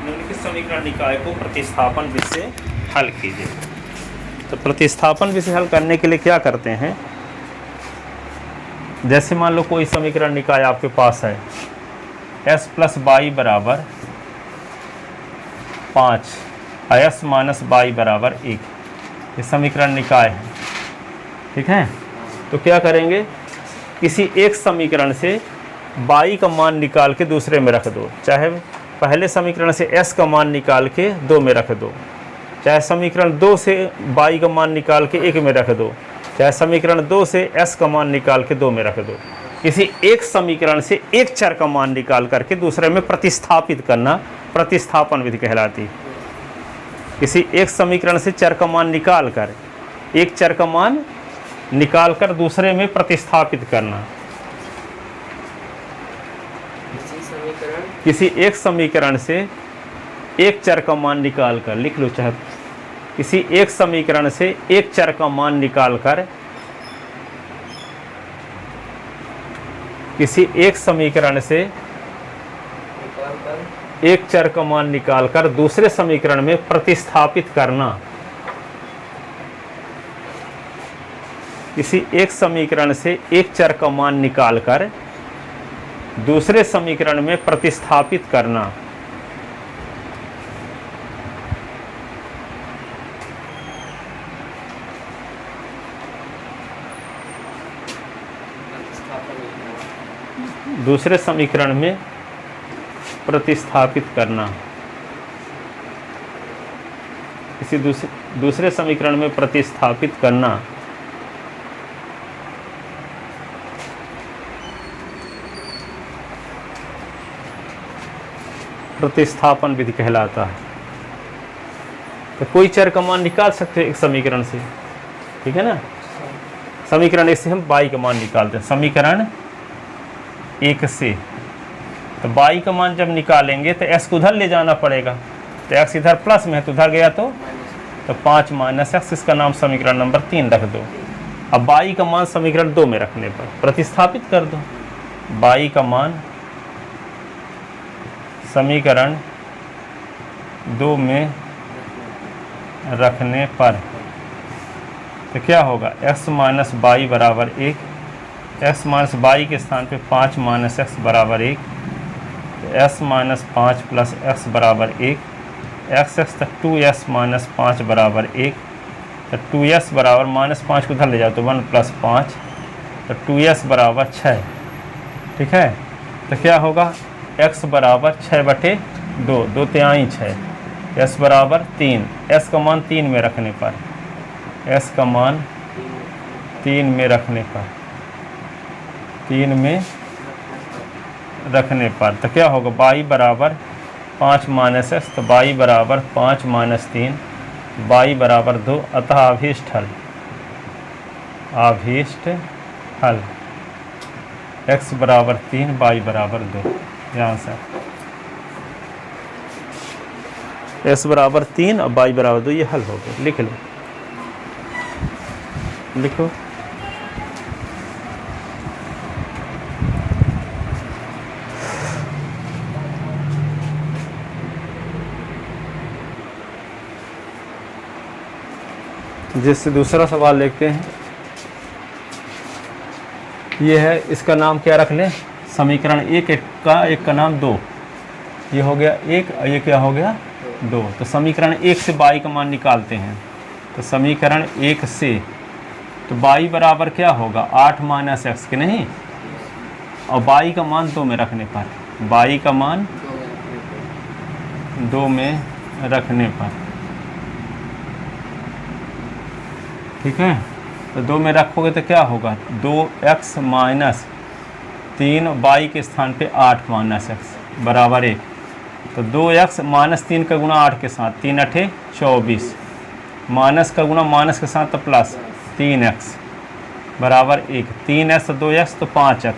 निम्नलिखित समीकरण निकाय को प्रतिस्थापन विधि से हल कीजिए। तो प्रतिस्थापन विधि से हल करने के लिए क्या करते हैं, जैसे मान लो कोई समीकरण निकाय आपके पास है s प्लस वाई बराबर 5 s माइनस वाई बराबर 1, ये समीकरण निकाय है। ठीक है, तो क्या करेंगे, किसी एक समीकरण से y का मान निकाल के दूसरे में रख दो, चाहे पहले समीकरण से s का मान निकाल के 2 में रख दो, चाहे समीकरण 2 से y का मान निकाल के 1 में रख दो, चाहे समीकरण 2 से s का मान निकाल के 2 में रख दो। किसी एक समीकरण से एक चर का मान निकाल करके दूसरे में प्रतिस्थापित करना प्रतिस्थापन विधि कहलाती। किसी एक समीकरण से चर का मान निकाल कर, एक चर का मान निकाल कर दूसरे में प्रतिस्थापित करना। किसी एक समीकरण से एक चर का मान निकाल कर, लिख लो चाहे, किसी एक समीकरण से एक चर का मान निकाल कर, किसी एक समीकरण से एक चर का मान निकाल कर दूसरे समीकरण में प्रतिस्थापित करना। किसी एक समीकरण से एक चर का मान निकाल कर दूसरे समीकरण में प्रतिस्थापित करना। दूसरे समीकरण में प्रतिस्थापित करना। किसी दूसरे समीकरण में प्रतिस्थापित करना। प्रतिस्थापन विधि कहलाता है। तो कोई चर का मान निकाल सकते हैं एक समीकरण से, ठीक है ना। समीकरण एक से हम y का मान निकालते हैं, समीकरण एक से। तो y का मान जब निकालेंगे तो s को उधर ले जाना पड़ेगा, तो x इधर प्लस में है तो उधर गया तो 5 माइनस x, इसका नाम समीकरण नंबर 3 रख दो। अब y का मान समीकरण 2 में रखने पर प्रतिस्थापित कर दो। y का मान समीकरण 2 में रखने पर तो क्या होगा, x माइनस वाई बराबर 1, x माइनस वाई के स्थान पे 5 माइनस x बराबर 1, तो s माइनस 5 प्लस x बराबर 1, x तक 2s माइनस 5 बराबर 1, तो 2s बराबर माइनस 5 को उधर ले जाओ तो 1 प्लस 5, तो 2s बराबर 6। ठीक है, तो क्या होगा, x बराबर 6/2, 2 तिहाई 6, s बराबर 3, s का मान 3 में रखने पर, s का मान 3 में रखने पर, 3 में रखने पर तो क्या होगा, y बराबर 5 माइनस x, तो y बराबर 5 माइनस 3, y बराबर 2, अतः अभीष्ट हल, अभीष्ट हल x बराबर 3, y बराबर 2। यहाँ से s बराबर 3 और y बराबर 2, ये हल हो गया। लिख लो, लिखो। जिससे दूसरा सवाल देखते हैं, ये है, इसका नाम क्या रख लें, समीकरण एक का नाम 2, ये हो गया 1 और ये क्या हो गया 2। तो समीकरण 1 से y का मान निकालते हैं, तो समीकरण 1 से तो y बराबर क्या होगा, 8 माइनस x के नहीं, और y का मान 2 में रखने पर, y का मान 2 में रखने पर, ठीक है। तो 2 में रखोगे तो क्या होगा, 2x माइनस 3, y के स्थान पे 8 माइनस x बराबर 1, तो 2x माइनस 3 का गुणा 8 के साथ, 3 8 24, माइनस का गुणा माइनस के साथ तो प्लस 3x बराबर 1, 3s तो 2x तो 5x,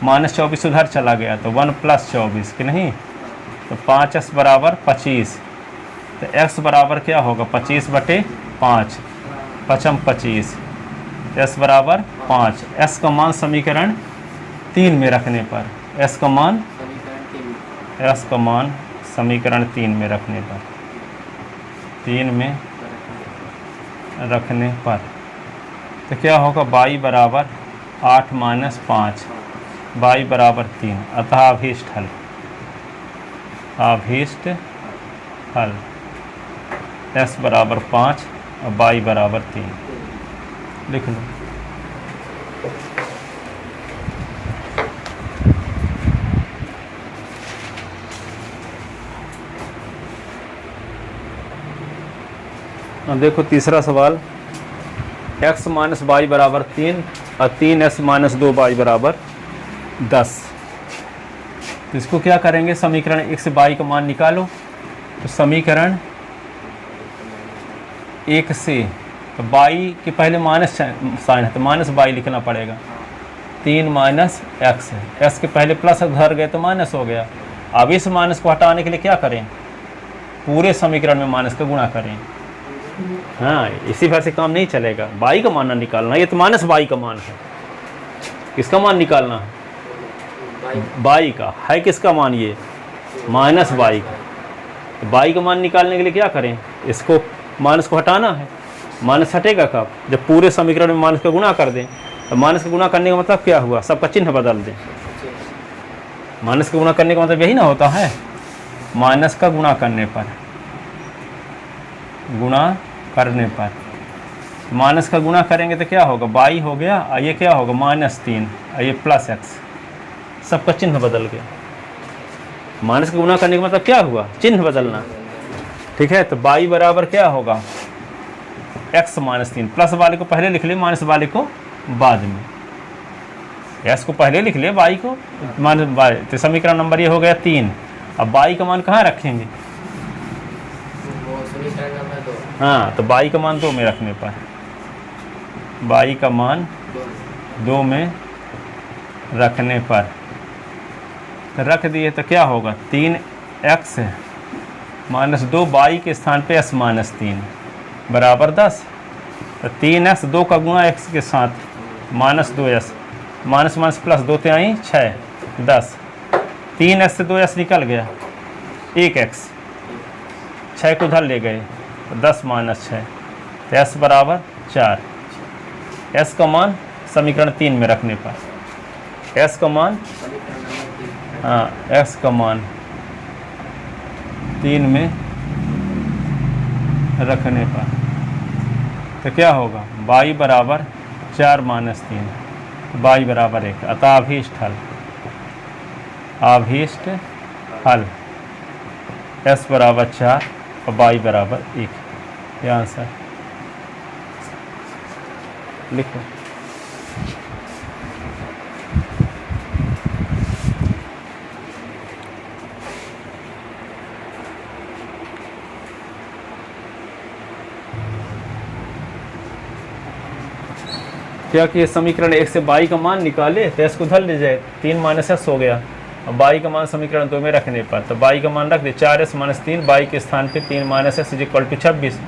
माइनस 24 उधर चला गया तो 1 प्लस 24 कि नहीं, तो 5s बराबर 25, तो x बराबर क्या होगा, 25/5, 5 25, s बराबर 5। s का मान समीकरण 3 में रखने पर, s का मान समीकरण 3 में रखने पर, 3 में रखने पर तो क्या होगा, y बराबर 8 माइनस 5, y बराबर 3, अतः अभीष्ट हल, अभीष्ट हल s बराबर 5 और y बराबर 3 लिख लो। अब देखो तीसरा सवाल, x माइनस वाई बराबर 3 और 3s माइनस 2y बराबर 10। तो इसको क्या करेंगे, समीकरण 1 से y का मान निकालो। तो समीकरण 1 से तो y के पहले माइनस साइन है तो माइनस y लिखना पड़ेगा, 3 माइनस x है, s के पहले प्लस धर गए तो माइनस हो गया। अब इस माइनस को हटाने के लिए क्या करें, पूरे समीकरण में माइनस का गुणा करें। हाँ, इसी तरह से काम नहीं चलेगा, y का मान निकालना, ये तो माइनस y का मान है, किसका मान निकालना है, y का है, किसका मान, ये माइनस y का। तो y का मान निकालने के लिए क्या करें, इसको माइनस को हटाना है। माइनस हटेगा कब, जब पूरे समीकरण में माइनस का गुणा कर दें। तो माइनस का गुणा करने का मतलब क्या हुआ, सबका चिन्ह बदल दें। माइनस का गुणा करने का मतलब यही ना होता है, माइनस का गुणा करने पर, गुणा करने पर माइनस का गुणा करेंगे तो क्या होगा, y हो गया, और ये क्या होगा -3, और ये प्लस x, सबका चिन्ह बदल गया। माइनस का गुणा करने का मतलब क्या हुआ, चिन्ह बदलना, ठीक है। तो y बराबर क्या होगा, x -3, प्लस वाले को पहले लिख ले, माइनस वाले को बाद में, s को पहले लिख ले, y को माइनस y। तो समीकरण नंबर ये हो गया 3। अब y का मान कहाँ रखेंगे, हाँ, तो y का मान 2 में रखने पर, y का मान 2 में रखने पर तो रख दिए तो क्या होगा, 3x माइनस 2y के स्थान पे s माइनस 3 बराबर 10। तो 3x 2 का गुणा x के साथ minus 2s, minus minus plus 2 3 6 10, 3s से 2s निकल गया, 1x, 6 को उधर ले गए तो 10 माइनस 6, तो s बराबर 4। s का मान समीकरण 3 में रखने पर, s का मान, हाँ, s का मान 3 में रखने पर तो क्या होगा, y बराबर 4 माइनस 3, y बराबर 1, अतः अभीष्ट हल, अभीष्ट हल s बराबर 4 और y बराबर 1, ये आंसर लिखो। क्या कि समीकरण 1 से y का मान निकाले तो s को उधर ले जाए, 3 माइनस s हो गया। अब y का मान समीकरण 2 में रखने पर तो y का मान रख दे, 4s माइनस 3, y के स्थान पे 3 minus s equal to 26,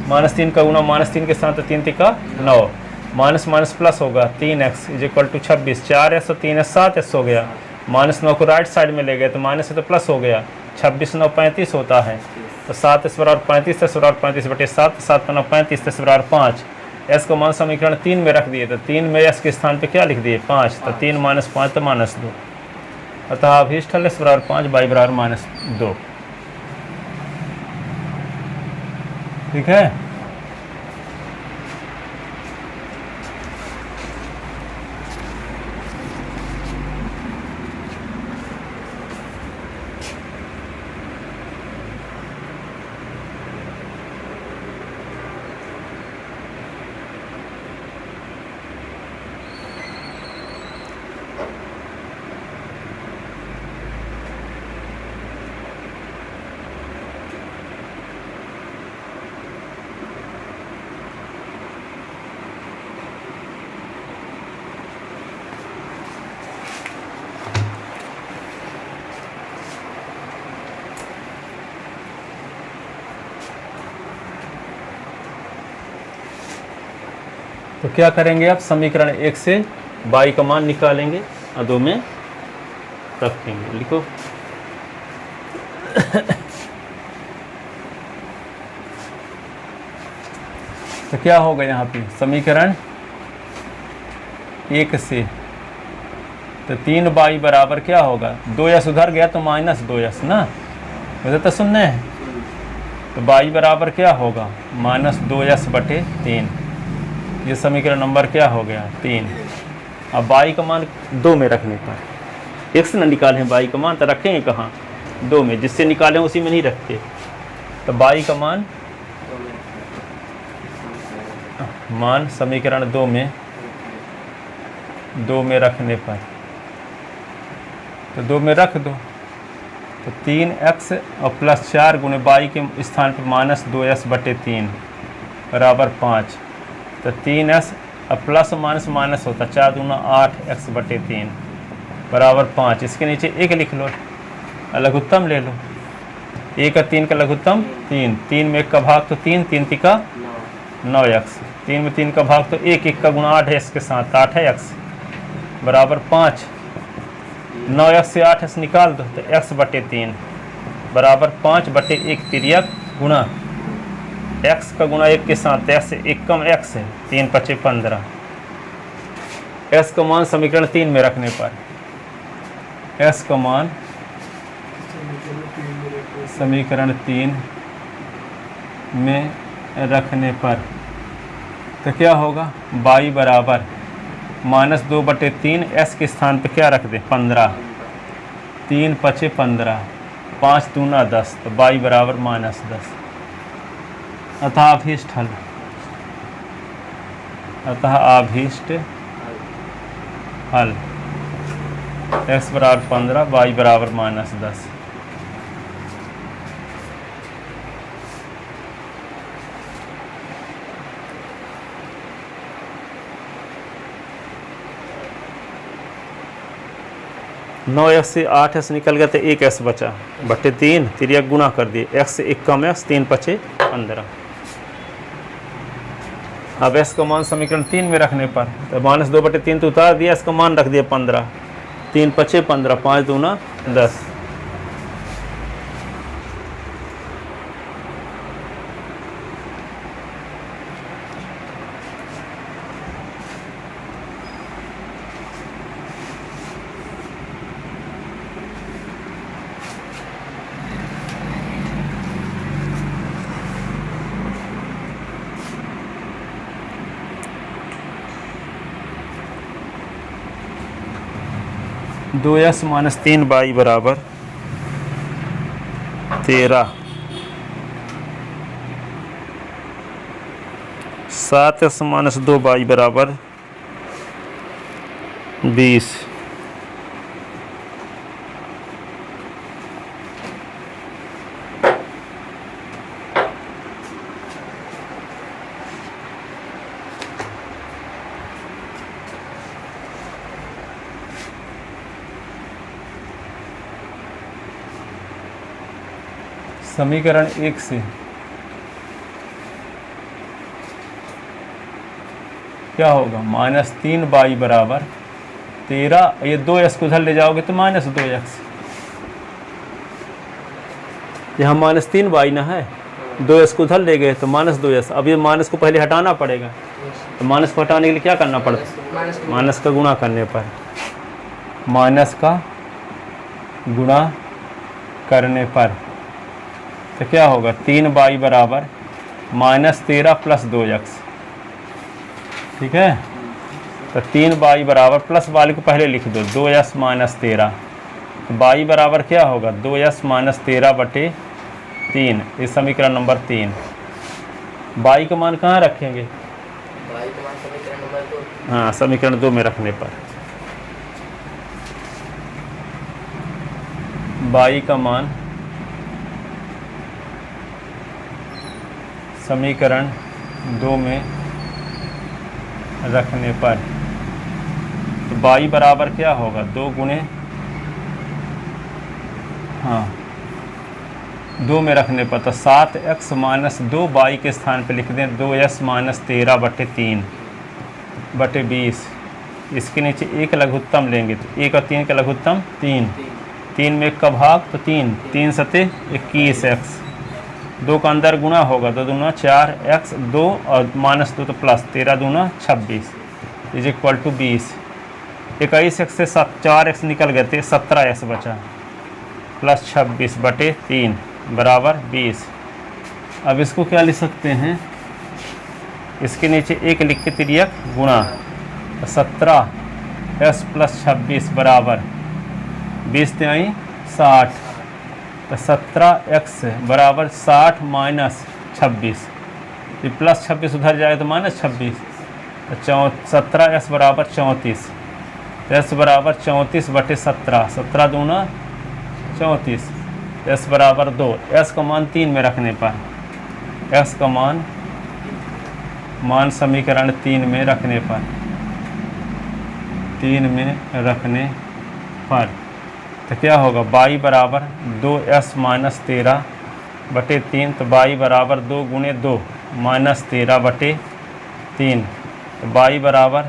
minus 3 का गुना माइनस 3 के स्थान पे 3 3 का 9, माइनस माइनस प्लस होगा, 3x इक्वल टू 26, 4s और 3s 7s हो गया, माइनस 9 को राइट साइड में ले गए तो माइनस से तो प्लस हो गया, 26 9 35 होता है, तो 7s बराबर 35, 10 बराबर 35 बटे 7, 7 का 9 35, 10 बराबर 5। s को मान समीकरण 3 में रख दिए तो 3 में s के स्थान पे क्या लिख दिए, 5, तो 3 माइनस 5 तो माइनस 2, अतः अभीष्ट हल s बराबर 5, y बराबर -2, ठीक है। तो क्या करेंगे, अब समीकरण 1 से y का मान निकालेंगे और 2 में रखेंगे, लिखो। तो क्या होगा यहाँ पे समीकरण 1 से, तो 3y बराबर क्या होगा, 2s उधर गया तो -2s ना, वैसे तो सुनने हैं। तो y बराबर क्या होगा -2s/3। ये समीकरण नंबर क्या हो गया 3। अब y का मान 2 में रखने पर, x ना निकालें y का मान तो रखेंगे कहाँ 2 में, जिससे निकालें उसी में नहीं रखते। तो y का मान समीकरण 2 में रखने पर, तो 2 में रख दो, तो 3x और +4 गुणे y के स्थान पर -2s/3 बराबर 5। तो 3s और प्लस माइनस होता, 4 दूना 8x/3 बराबर 5। इसके नीचे 1 लिख लो, लघुत्तम ले लो, 1 और 3 का लघुत्तम 3, 3 में 1 का भाग तो 3, 3 तिका 9x, 3 में 3 का भाग तो 1, 1 का गुणा 8 है इसके साथ 8 है x बराबर 5। 9x से 8x निकाल दो तो x/3 बराबर 5/1 तिर्यक गुणा x का गुणा 1 के साथ, x से 1 कम x है, 3 × 5 = 15। x का मान समीकरण 3 में रखने पर, x का मान समीकरण 3 में रखने पर, तो क्या होगा y बराबर -2/3, s के स्थान पे क्या रख दें 15, 3 × 5 = 15, 5 दूना 10, तो y बराबर -10। अतः अभीष्ट हल, अतः अभीष्ट हल x बराबर 15, y बराबर -10। नौ एक्स से 8s निकल गया तो 1s बचा, बटे 3 तिर्यक गुणा कर दिए, x से 1 कम x, 3 × 5 = 15। अब s का मान समीकरण 3 में रखने पर, तो -2/3 तो उतार दिया, s का मान रख दिया 15, 3 × 5 = 15, 5 दूना 10। दो s - 3y बराबर 13, 7s - 2y बराबर 20, समीकरण 1 से क्या होगा -3y बराबर 13, ये 2s को उधर ले जाओगे तो -2x, यहाँ -3y ना है, 2s को उधर ले गए तो -2s। अब ये माइनस को पहले हटाना पड़ेगा, तो माइनस को हटाने के लिए क्या करना पड़ता है, माइनस का गुणा करने पर, माइनस का गुणा करने पर, तो क्या होगा 3y बराबर -13 + 2x, ठीक है। तो 3y बराबर प्लस वाले को पहले लिख दो, 2s - 13, तो y बराबर क्या होगा 2s - 13/3। ये समीकरण नंबर 3। y का मान कहाँ रखेंगे, y का मान समीकरण नंबर 2, हाँ समीकरण 2 में रखने पर, y का मान समीकरण 2 में रखने पर, तो y बराबर क्या होगा 2 गुणे, हाँ 2 में रखने पर, तो 7x - 2y के स्थान पे लिख दें 2s - 13/3 बटे 20। इसके नीचे 1 लघुत्तम लेंगे, तो 1 और 3 का लघुत्तम 3, 3 में 1 का भाग तो 3, 3 × 7 = 21x 2 का अंदर गुणा होगा, 2 दूना 4 x 2 और -2 तो प्लस 13 दूना 26 इज इक्वल टू 20। 21 x से 4 x निकल गए थे, 17 x बचा प्लस 26/3 बराबर 20। अब इसको क्या लिख सकते हैं, इसके नीचे 1 लिख के तिर्यक गुणा, 17 x प्लस 26 बराबर 20 तिहाई 60, तो 17x बराबर 60 माइनस 26, ये प्लस 26 उधर जाए तो -26, तो 17x बराबर 34, s बराबर 34/17, 17 दूना 34, s बराबर 2। s का मान 3 में रखने पर, s का मान समीकरण 3 में रखने पर, 3 में रखने पर तो क्या होगा, y बराबर 2s माइनस 13/3, तो y बराबर 2 गुणे 2 माइनस 13/3, तो y बराबर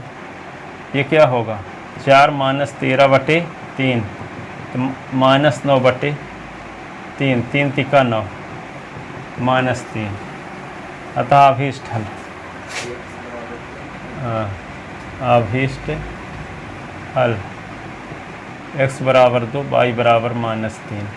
ये क्या होगा 4 माइनस 13/3, तो -9/3, 3 तिका 9 -3, अतः अभीष्ट हल, अभीष्ट हल x बराबर 2 y बराबर -3।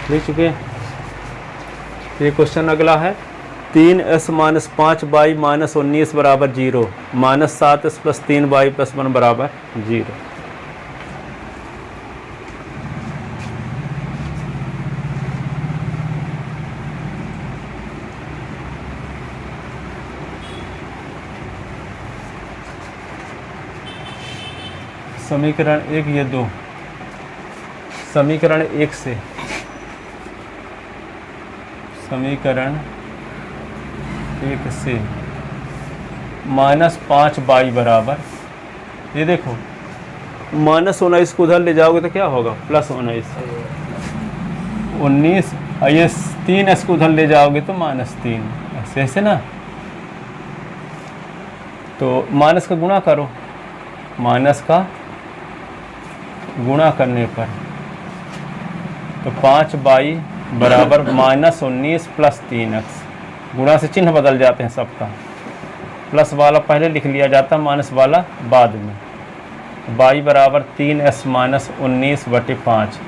लिख चुके हैं। ये क्वेश्चन अगला है, 3s माइनस 5y माइनस 19 बराबर 0, -7s प्लस 3y प्लस 1 बराबर 0। समीकरण 1 ये 2, समीकरण 1 से समीकरण 1 से -5y बराबर, ये देखो -19 को उधर ले जाओगे तो क्या होगा +19, 19 ये 3s को उधर ले जाओगे तो -3, ऐसे ना। तो माइनस का गुणा करो, माइनस का गुणा करने पर तो 5y बराबर -19 प्लस 3x, गुणा से चिन्ह बदल जाते हैं सबका, प्लस वाला पहले लिख लिया जाता है, माइनस वाला बाद में। y बराबर 3s माइनस 19/5,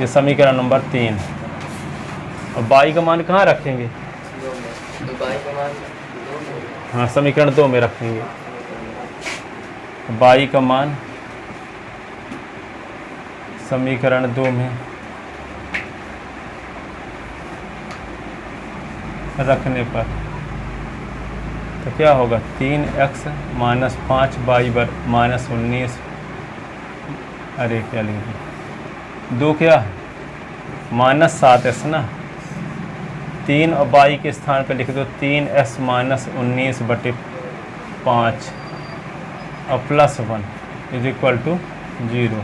ये समीकरण नंबर 3। और y का मान कहाँ रखेंगे, हाँ समीकरण 2 में रखेंगे। y का मान समीकरण 2 में रखने पर तो क्या होगा, 3x माइनस 5y माइनस 19, अरे क्या लिखेंगे 2 क्या है -7s ना, 3 और बाई के स्थान पर लिख दो 3s माइनस 19/5 और +1 इज इक्वल टू 0।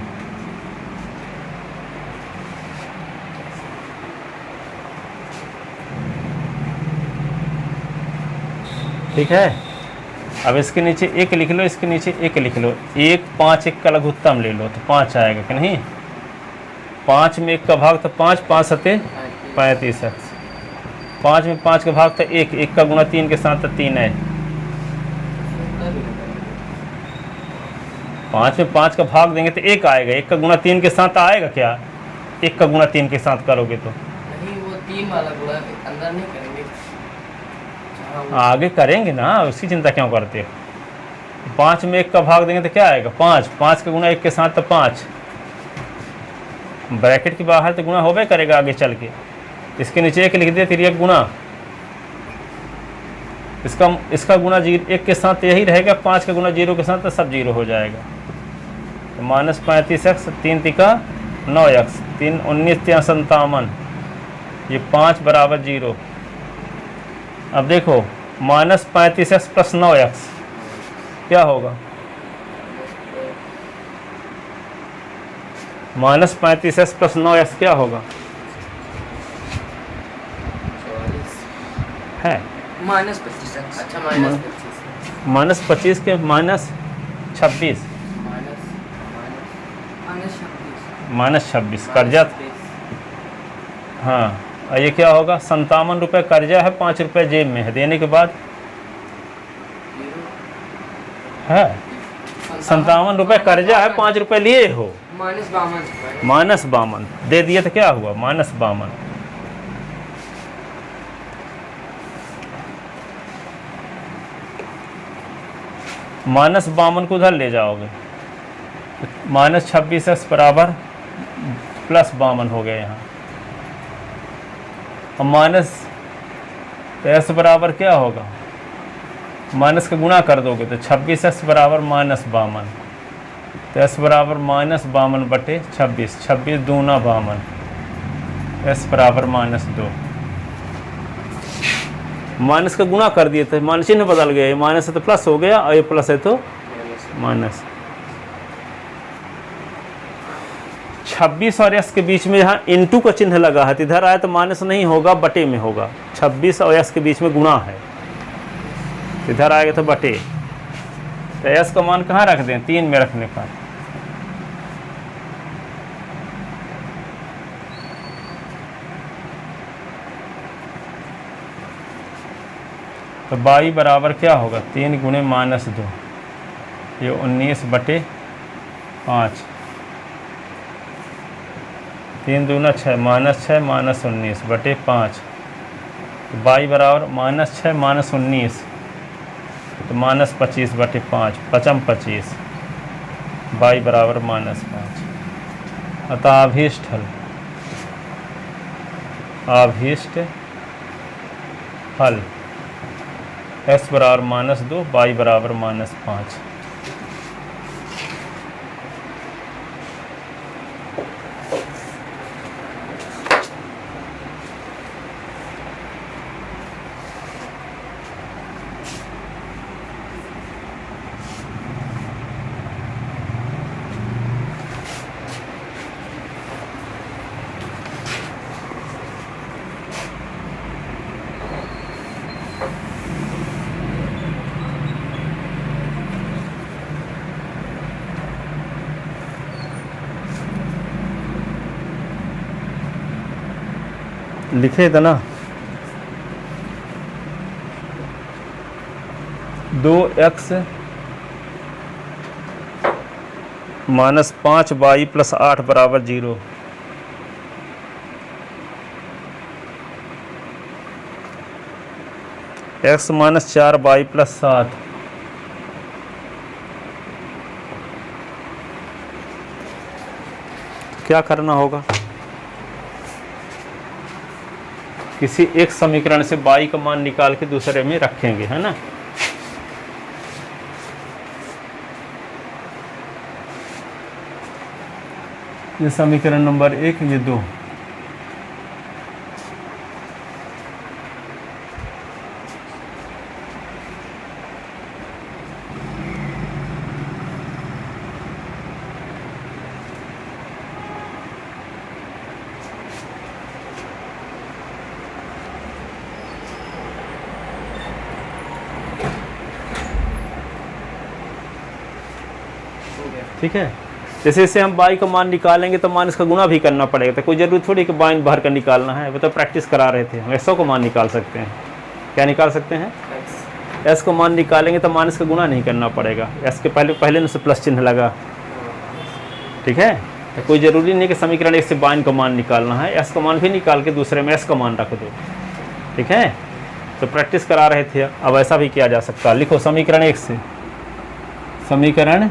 ठीक है। अब इसके नीचे 1 लिख लो, इसके नीचे 1 लिख लो। 1 5 1 का लघुत्तम ले लो तो 5 आएगा कि नहीं। 5 में 1 का भाग तो 5, 5 सते 35x। 5 में 5 का भाग तो 1, 1 का गुणा 3 के साथ तो 3 है। 5 में 5 का भाग देंगे तो 1 आएगा। 1 का गुणा 3 के साथ आएगा क्या? 1 का गुणा 3 के साथ करोगे तो नहीं, वो 3 वाला गुणा अंदर नहीं करेंगे, आगे करेंगे ना, उसकी चिंता क्यों करते हो। 5 में 1 का भाग देंगे तो क्या आएगा? 5, 5 का गुणा 1 के साथ तो 5। ब्रैकेट के बाहर तो गुणा होबे करेगा आगे चल के। इसके नीचे 1 लिख दिया, फिर 1 गुणा, इसका गुणा 1 के साथ यही रहेगा। 5 का गुणा 0 के साथ तो सब 0 हो जाएगा। तो -35x, 3 तिका 9x, 3 19 3 57, ये 5 बराबर 0। अब देखो -35x + 9x क्या होगा? -35x + 9x क्या होगा? 44 है -25x। अच्छा -25 के -26 -26 कर्जा। हाँ, और ये क्या होगा? 57 रुपये कर्जा है, 5 रुपये जेब में है, देने के बाद है 57 रुपये कर्जा है, 5 रुपये लिए हो, -52 दे दिए तो क्या हुआ? -52। -52 को उधर ले जाओगे, -26x बराबर +52 हो गया यहाँ। और माइनस तो s बराबर क्या होगा? माइनस का गुणा कर दोगे तो 26x बराबर -52, तो s बराबर -52/26, 26 दूना 52, s बराबर -2। माइनस का गुणा कर दिए थे, माइनस चिन्ह बदल गया, ये माइनस है तो प्लस हो गया और ये प्लस है तो माइनस। 26 और s के बीच में यहाँ इंटू का चिन्ह लगा है, तो इधर आए तो माइनस नहीं होगा, बटे में होगा। 26 और s के बीच में गुणा है, इधर आएगा तो बटे। तो s का मान कहाँ रख दें? 3 में रखने का। तो y बराबर क्या होगा? 3 × -2, ये 19/5, 3 दूना 6, -6 -19/5। तो y बराबर -6 -19, तो -25/5, 5/25, y बराबर -5। अतः अभीष्ट हल, अभीष्ट हल s बराबर -2, y बराबर -5। लिखे था ना 2x - 5y + 8 बराबर 0। x - 4y + 7, क्या करना होगा? किसी एक समीकरण से y का मान निकाल के दूसरे में रखेंगे, है ना। ये समीकरण नंबर 1, ये 2। ठीक है। जैसे इससे हम बाई का मान निकालेंगे तो मान इसका गुणा भी करना पड़ेगा, तो कोई ज़रूरी थोड़ी कि बाइन बाहर का निकालना है, वो तो प्रैक्टिस करा रहे थे। हम 100 का मान निकाल सकते हैं। क्या निकाल सकते हैं? एस को मान निकालेंगे तो मान इसका गुणा नहीं करना पड़ेगा, एस के पहले न से प्लस चिन्ह लगा, ठीक है। तो कोई ज़रूरी नहीं कि समीकरण 1 से बाइन का मान निकालना है, एस का मान भी निकाल के दूसरे में एस का मान रख दो, ठीक है। तो प्रैक्टिस करा रहे थे, अब ऐसा भी किया जा सकता है। लिखो समीकरण 1 से, समीकरण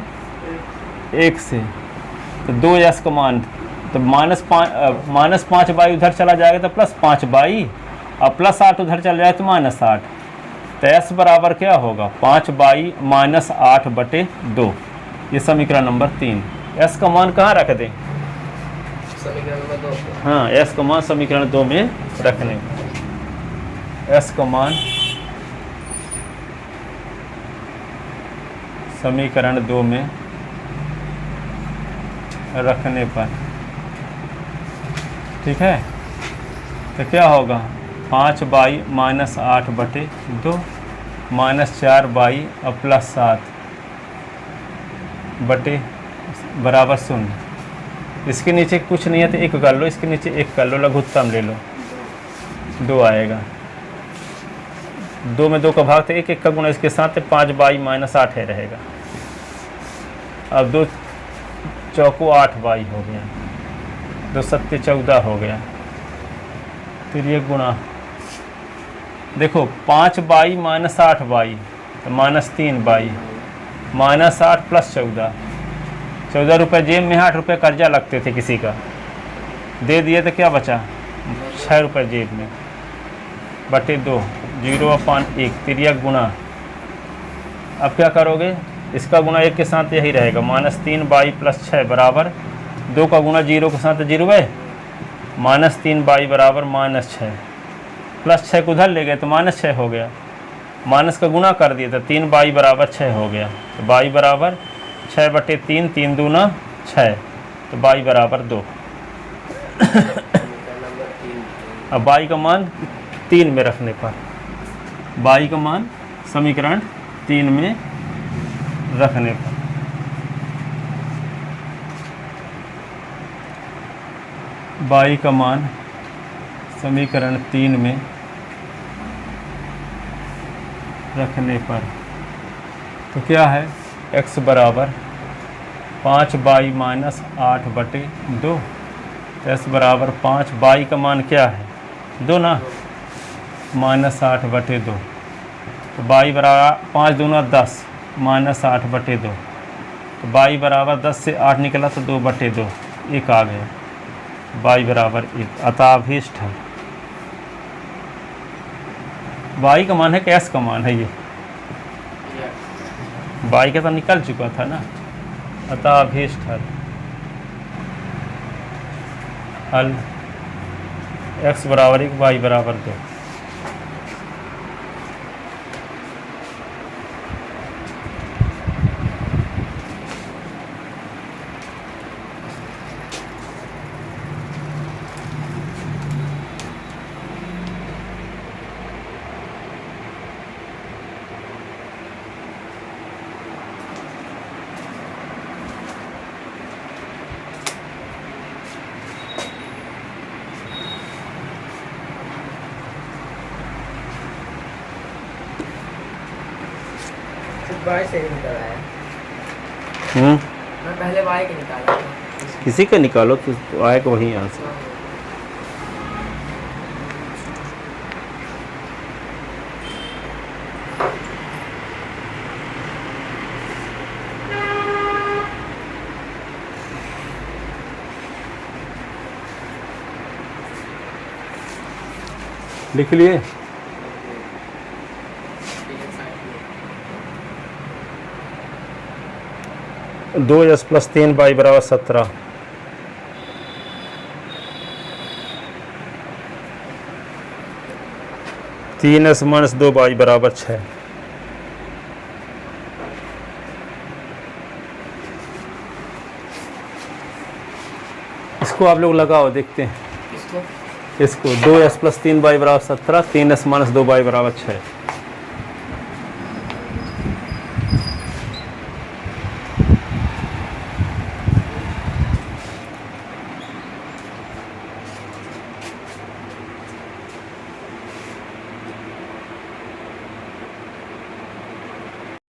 1 से तो 2s का मान, तो -5 बाई उधर चला जाएगा तो +5 बाई, और +8 उधर चला जाए तो -8। तो s बराबर क्या होगा? 5 बाई -8/2। ये समीकरण नंबर 3। s का मान कहाँ रख दें? समीकरण नंबर 2। हाँ, s का मान समीकरण 2 में रखने, s का मान समीकरण 2 में रखने पर, ठीक है। तो क्या होगा? 5 बाई -8/2 -4 बाई और +7 बटे बराबर 0। इसके नीचे कुछ नहीं है तो 1 कर लो, इसके नीचे 1 कर लो, लघुत्तम ले लो, 2 आएगा। 2 में 2 का भाग तो 1 का गुणा इसके साथ 5 बाई -8 है रहेगा। अब 2 चौको 8 बाई हो गया, 2 सत्ते 14 हो गया। फिर ये गुणा, देखो 5 बाई -8 बाई तो -3 बाई, -8 + 14 रुपये जेब में, 8 रुपये कर्जा लगते थे किसी का, दे दिए तो क्या बचा? 6 रुपये जेब में, बटे 2, 0/1 तिर्यक गुणा। अब क्या करोगे? इसका गुणा 1 के साथ यही रहेगा, -3 बाई +6 बराबर 2 का गुणा 0 के साथ 0 है, -3 बाई बराबर -6, +6 को उधर ले गए तो -6 हो गया, माइनस का गुणा कर दिए तो 3 बाई बराबर 6 हो गया। तो बाई बराबर 6/3, 3 दूना 6, तो बाई बराबर 2। अब बाई का मान 3 में रखने पर, बाई का मान समीकरण 3 में रखने पर, बाई का मान समीकरण 3 में रखने पर, तो क्या है? x बराबर 5 बाई -8/2, s बराबर 5, बाई का मान क्या है? 2 ना, -8/2, तो बाई बराबर 5 दूना 10, -8/2, तो बाई बराबर 10 से 8 निकला तो 2/2, 1 आ गया, बाई बराबर 1। अतः अभीष्ट है, बाई का मान है कि एस का मान है? ये बाई का तो निकल चुका था ना। अतः अभीष्ट हल x बराबर 1, बाई बराबर 2। बाई से ही निकल आया। मैं पहले बाई के निकाला था। किसी का निकालो तो आएगा वही आंसर। लिख लिए? 2s + 3 बाई बराबर 17, 3s - 2 बाई बराबर 6, इसको आप लोग लगाओ, देखते हैं इसको। 2s + 3 बाई बराबर 17, 3s - 2 बाई बराबर 6।